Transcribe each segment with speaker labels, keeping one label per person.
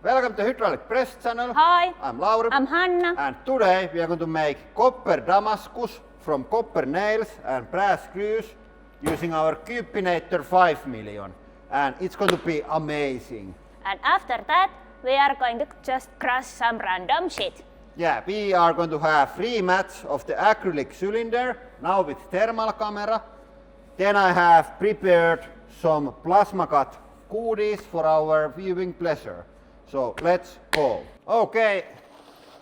Speaker 1: Welcome to Hydraulic Press channel.
Speaker 2: Hi.
Speaker 1: I'm Lauri.
Speaker 2: I'm Hanna.
Speaker 1: And today we are going to make copper Damascus from copper nails and brass screws using our Cubinator 5 million. And it's going to be amazing.
Speaker 2: And after that, we are going to just crush some random shit.
Speaker 1: Yeah, we are going to have 3 mats of the acrylic cylinder, now with thermal camera. Then I have prepared some plasma cut goodies for our viewing pleasure. So let's go. Okay,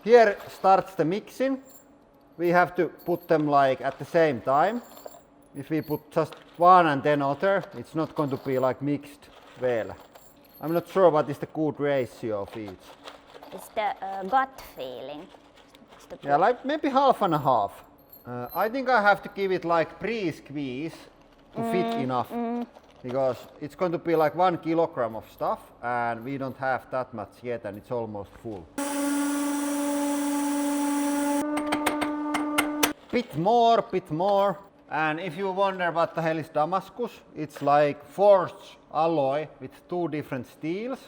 Speaker 1: here starts the mixing. We have to put them like at the same time. If we put just one and then other, it's not going to be like mixed well. I'm not sure what is the good ratio of each.
Speaker 2: It's the gut feeling.
Speaker 1: Yeah, like maybe half and a half. I think I have to give it like pre-squeeze to fit enough. Because it's going to be like 1 kilogram of stuff and we don't have that much yet and it's almost full. Bit more. And if you wonder what the hell is Damascus, it's like forged alloy with 2 different steels.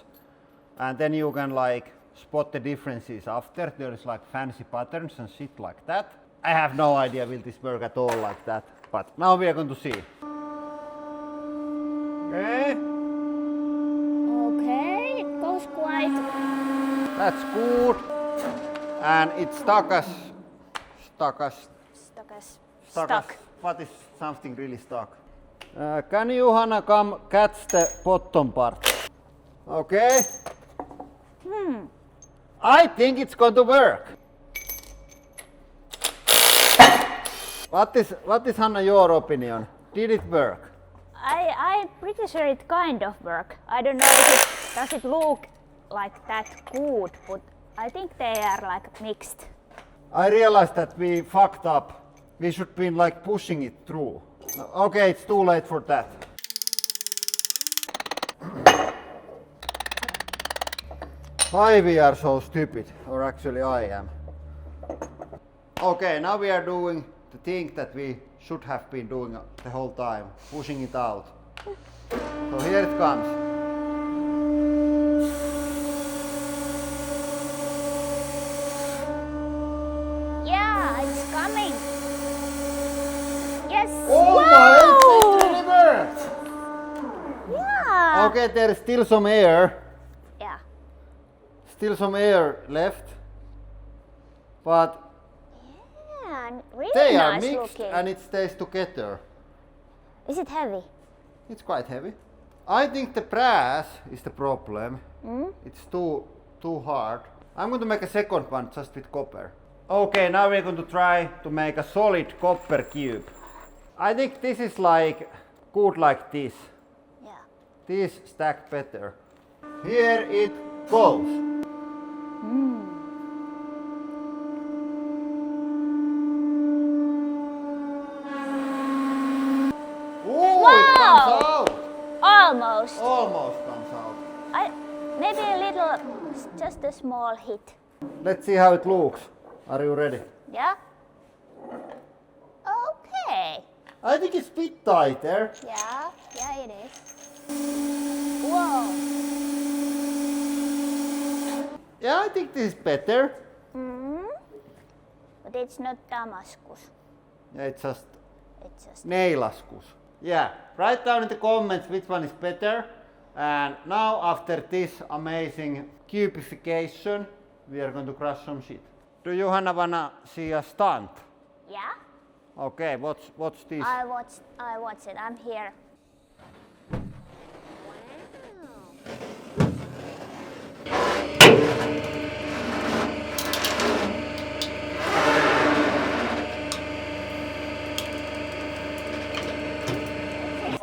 Speaker 1: And then you can like spot the differences after. There is like fancy patterns and shit like that. I have no idea will this work at all like that. But now we are going to see. Okay.
Speaker 2: Okay, it goes quite.
Speaker 1: That's good. And it's stuck. What is something really stuck? Can you, Hanna, come catch the bottom part? Okay. I think it's going to work. What is Hanna, your opinion? Did it work?
Speaker 2: I'm pretty sure it kind of work. I don't know if does it look like that good, but I think they are like mixed.
Speaker 1: I realized that we fucked up. We should be like pushing it through. Okay, it's too late for that. Why we are so stupid, or actually I am. Okay, now we are doing the thing that we should have been doing the whole time, pushing it out. So here it comes.
Speaker 2: Yeah, it's coming. Yes.
Speaker 1: Oh
Speaker 2: wow.
Speaker 1: my, it really works!
Speaker 2: Yeah.
Speaker 1: Okay, there is still some air.
Speaker 2: Yeah.
Speaker 1: Still some air left. But
Speaker 2: Yeah, really
Speaker 1: they are
Speaker 2: nice
Speaker 1: mixed
Speaker 2: looking.
Speaker 1: and it stays together.
Speaker 2: Is it heavy?
Speaker 1: It's quite heavy. I think the brass is the problem. It's too hard. I'm going to make a second one just with copper. Okay, now we're going to try to make a solid copper cube. I think this is like good like this.
Speaker 2: Yeah.
Speaker 1: These stack better. Here it goes. Ooh,
Speaker 2: Wow!
Speaker 1: it comes out!
Speaker 2: Almost.
Speaker 1: Almost comes out.
Speaker 2: Maybe a little, just a small hit.
Speaker 1: Let's see how it looks. Are you ready?
Speaker 2: Yeah? Okay.
Speaker 1: I think it's a bit tighter.
Speaker 2: Yeah, it is. Whoa.
Speaker 1: Yeah, I think this is better.
Speaker 2: But it's not Damascus.
Speaker 1: Yeah, it's just
Speaker 2: It's just.
Speaker 1: Nailascus. Yeah, write down in the comments which one is better. And now after this amazing cubification, we are going to crush some shit. Do you, Hanna, wanna see a stunt?
Speaker 2: Yeah?
Speaker 1: Okay, what's this?
Speaker 2: I watch it. I'm here.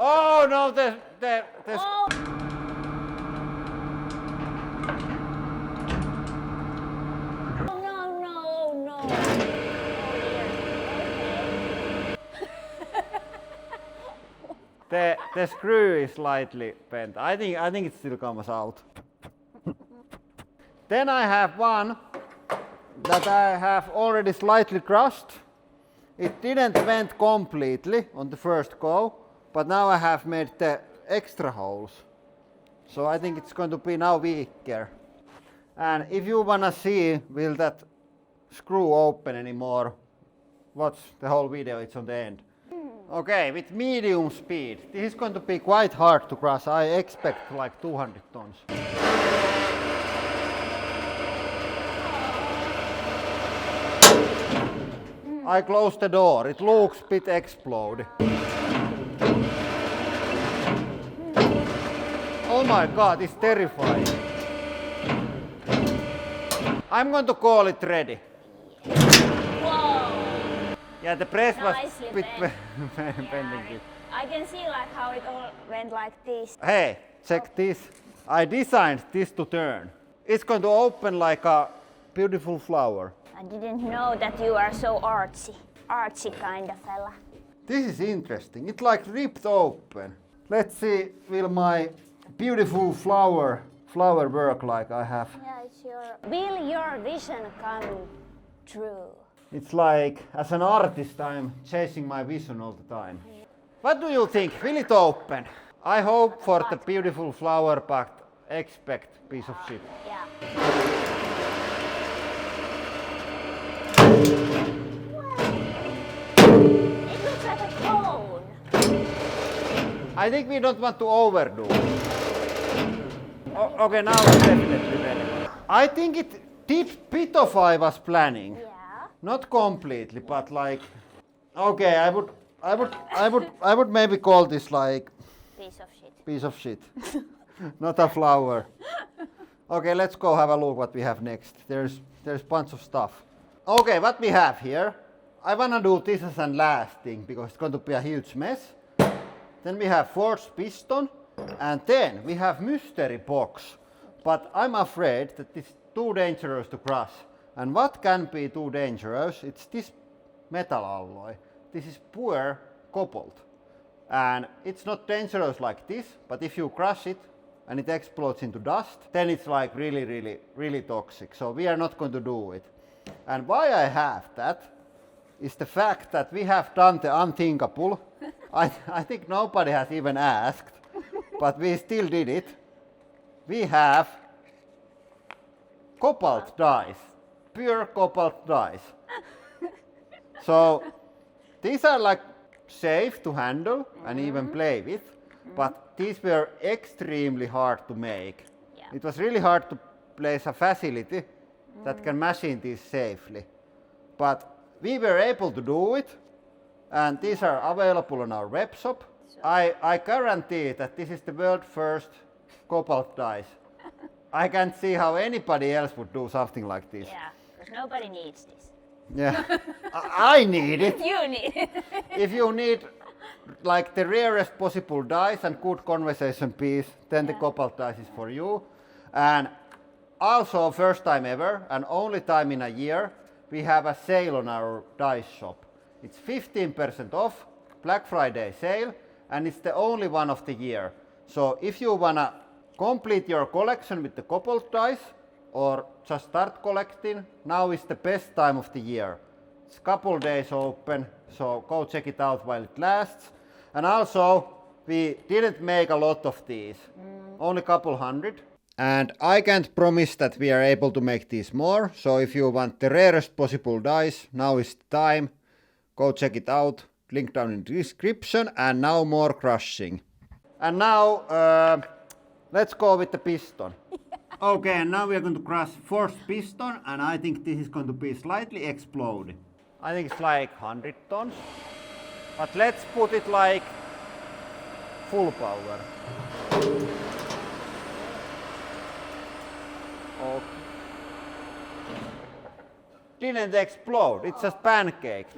Speaker 1: Oh no, there's
Speaker 2: Oh. No. Oh, dear.
Speaker 1: the screw is slightly bent. I think it still comes out. Then I have one that I have already slightly crushed. It didn't went completely on the first go, but now I have made the extra holes. So I think it's going to be now weaker. And if you wanna see will that screw open anymore, watch the whole video, it's on the end. Okay, with medium speed, this is going to be quite hard to crush. I expect like 200 tons. I close the door, it looks a bit explode. Oh my god, it's terrifying. I'm going to call it ready.
Speaker 2: Whoa!
Speaker 1: Yeah, the press was
Speaker 2: Nicely
Speaker 1: a bit
Speaker 2: bent.
Speaker 1: bending.
Speaker 2: I can see like how it all went like this.
Speaker 1: Hey, check this. I designed this to turn. It's going to open like a beautiful flower.
Speaker 2: I didn't know that you are so artsy. Artsy kind of fella.
Speaker 1: This is interesting. It's like ripped open. Let's see, will my beautiful flower work like I have?
Speaker 2: Yeah, it's your... Will your vision come true?
Speaker 1: It's like, as an artist, I'm chasing my vision all the time. What do you think? Will it open? I hope for the beautiful flower, but expect piece of shit.
Speaker 2: Yeah. It looks like a cone.
Speaker 1: I think we don't want to overdo it. Okay, now it's definitely ready. I think it did bit of I was planning.
Speaker 2: Yeah.
Speaker 1: Not completely, but like, okay, I would maybe call this like
Speaker 2: Piece of shit.
Speaker 1: piece of shit, not a flower. Okay, let's go have a look what we have next. There's bunch of stuff. Okay, what we have here, I wanna do this as a last thing because it's going to be a huge mess. Then we have forged piston, and then we have mystery box. But I'm afraid that it's too dangerous to crush. And what can be too dangerous? It's this metal alloy. This is pure cobalt. And it's not dangerous like this, but if you crush it and it explodes into dust, then it's like really toxic. So we are not going to do it. And why I have that is the fact that we have done the unthinkable. I think nobody has even asked, but we still did it. We have cobalt dies, pure cobalt dies. So these are like safe to handle and even play with, but these were extremely hard to make.
Speaker 2: Yeah.
Speaker 1: It was really hard to place a facility that can machine these safely. But we were able to do it, and these are available on our web shop. I guarantee that this is the world first cobalt dies. I can't see how anybody else would do something like this.
Speaker 2: Yeah, because nobody needs this.
Speaker 1: Yeah, I need it.
Speaker 2: You need it.
Speaker 1: If you need like the rarest possible dice and good conversation piece, then the cobalt dice is for you. And also, first time ever and only time in a year, we have a sale on our dice shop. It's 15% off, Black Friday sale, and it's the only one of the year. So if you wanna complete your collection with the cobalt dice or just start collecting, now is the best time of the year. It's a couple days open, so go check it out while it lasts. And also, we didn't make a lot of these, only a couple hundred. And I can't promise that we are able to make these more, so if you want the rarest possible dice, now is the time. Go check it out, link down in the description, and now more crushing. And now, let's go with the piston. Okay, and now we are going to crush forged piston, and I think this is going to be slightly exploded. I think it's like 100 tons, but let's put it like full power. Oh. Didn't explode, it's just pancaked.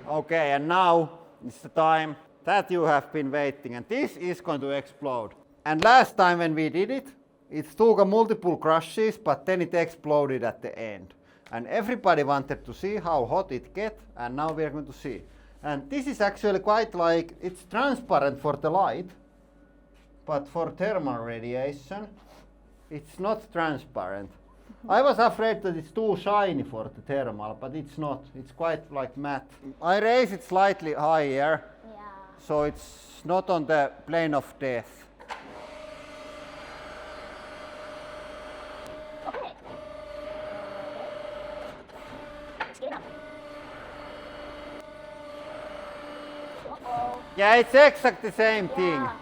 Speaker 1: Okay, and now it's the time that you have been waiting, and this is going to explode. And last time when we did it, it took a multiple crushes, but then it exploded at the end. And everybody wanted to see how hot it gets, and now we are going to see. And this is actually quite like, it's transparent for the light, but for thermal radiation, it's not transparent. I was afraid that it's too shiny for the thermal, but it's not. It's quite like matte. I raise it slightly higher, so it's not on the plane of death. Yeah, it's exactly the same thing.
Speaker 2: Yeah.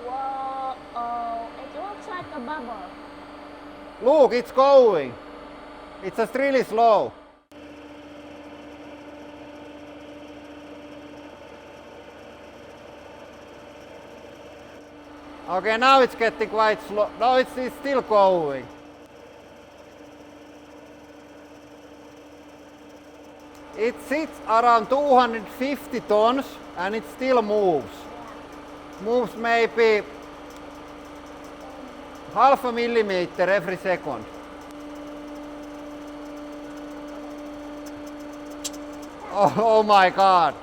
Speaker 2: Whoa, it looks like a bubble.
Speaker 1: Look, it's going. It's just really slow. Okay, now it's getting quite slow. No, it's still going. It sits around 250 tons and it still moves. Moves maybe half a millimeter every second. Oh my god.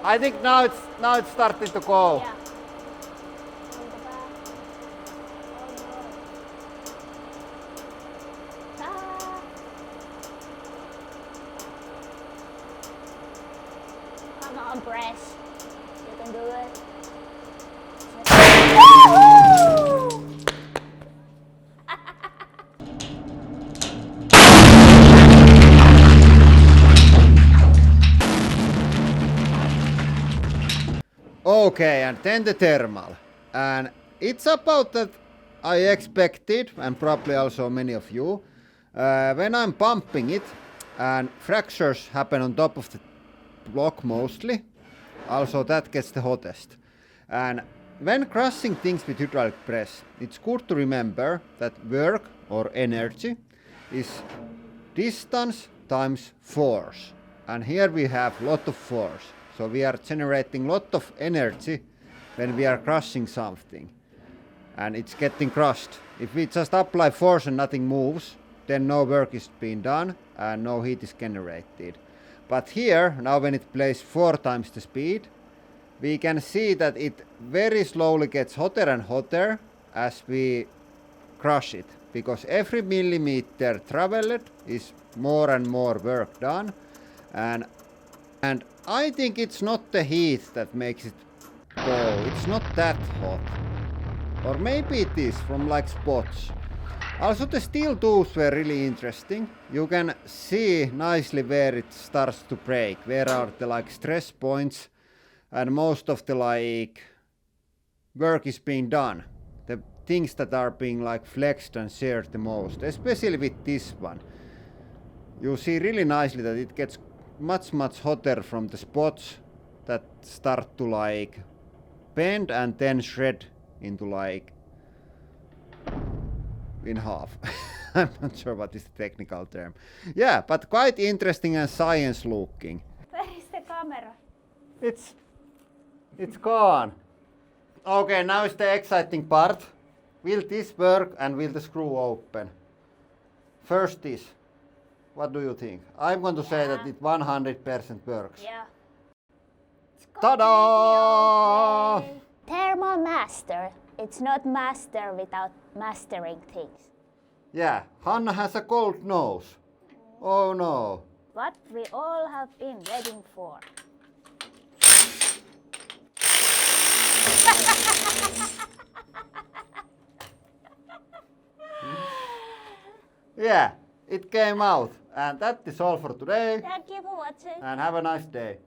Speaker 1: I think now it's starting to go.
Speaker 2: Yeah. Come on, press. You can do it.
Speaker 1: Okay, and then the thermal. And it's about that I expected, and probably also many of you. When I'm pumping it, and fractures happen on top of the block mostly, also that gets the hottest. And when crushing things with hydraulic press, it's good to remember that work or energy is distance times force. And here we have lot of force. So we are generating lot of energy when we are crushing something. And it's getting crushed. If we just apply force and nothing moves, then no work is being done and no heat is generated. But here, now when it plays 4 times the speed, we can see that it very slowly gets hotter and hotter as we crush it. Because every millimeter traveled is more and more work done. And I think it's not the heat that makes it go. It's not that hot. Or maybe it is from like spots. Also the steel tools were really interesting. You can see nicely where it starts to break. Where are the like stress points and most of the like work is being done. The things that are being like flexed and sheared the most. Especially with this one. You see really nicely that it gets much hotter from the spots that start to like bend and then shred into like in half. I'm not sure what is the technical term. Yeah, but quite interesting and science looking.
Speaker 2: Where is the camera?
Speaker 1: It's gone. Okay, now is the exciting part. Will this work and will the screw open? First this. What do you think? I'm going to say that it 100% works.
Speaker 2: Yeah.
Speaker 1: Ta-da!
Speaker 2: Okay. Thermal master. It's not master without mastering things.
Speaker 1: Yeah, Hanna has a cold nose. Oh no.
Speaker 2: What we all have been waiting for.
Speaker 1: Yeah, it came out. And that is all for today.
Speaker 2: Thank you for watching.
Speaker 1: And have a nice day.